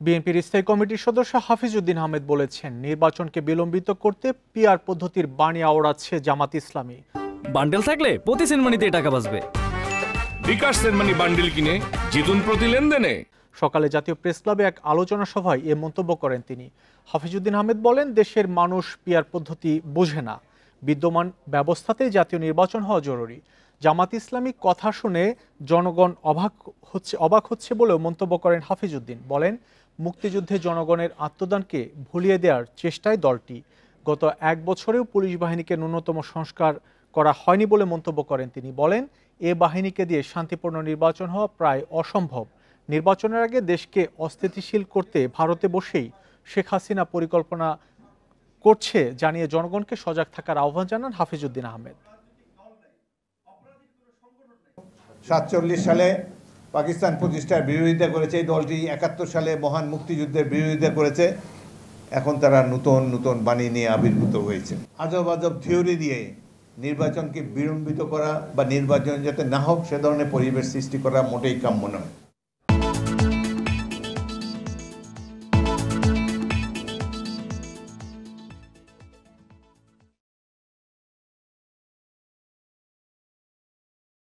বিএনপির স্থায়ী কমিটির সদস্য হাফিজ উদ্দিন আহমেদ বলেছেন, নির্বাচনকে বিলম্বিত করতে পিআর পদ্ধতির বাণী আওড়াচ্ছে জামাত ইসলামী। বান্ডেল থাকলে প্রতি সেনমানিতে টাকা বাঁচবে। বিকাশ সেনমানি বান্ডেল কিনে জিতুন প্রতি লেনদেনে। সকালে জাতীয় প্রেস ক্লাবে এক আলোচনা সভায় এ মন্তব্য করেন তিনি। হাফিজ উদ্দিন আহমেদ বলেন, দেশের মানুষ পিআর পদ্ধতি বোঝে না, বিদ্যমান ব্যবস্থাতেই জাতীয় নির্বাচন হওয়া জরুরি। জামাত ইসলামী কথা শুনে জনগণ অবাক হচ্ছে বলেও মন্তব্য করেন হাফিজ উদ্দিন। বলেন, মুক্তিযুদ্ধে জনগণের আত্মদানকে ভুলিয়ে দেওয়ার চেষ্টায় দলটি। গত এক বছরেও পুলিশ বাহিনীকে ন্যূনতম সংস্কার করা হয়নি বলে মন্তব্য করেন তিনি। বলেন, এ বাহিনীকে দিয়ে শান্তিপূর্ণ নির্বাচন হওয়া প্রায় অসম্ভব। নির্বাচনের আগে দেশকে অস্থিতিশীল করতে ভারতে বসেই শেখ হাসিনা পরিকল্পনা করছে জানিয়ে জনগণকে সজাগ থাকার আহ্বান জানান হাফিজ উদ্দিন আহমেদ। 47 সালে পাকিস্তান প্রতিষ্ঠার বিরোধিতা করেছে এই দলটি, 71 সালে মহান মুক্তিযুদ্ধের বিরোধিতা করেছে। এখন তারা নতুন নতুন বাণী নিয়ে আবির্ভূত হয়েছে। আজব আজব থিওরি দিয়ে নির্বাচনকে বিলম্বিত করা বা নির্বাচন যাতে না হোক সে ধরনের পরিবেশ সৃষ্টি করা মোটেই কাম্য নয়।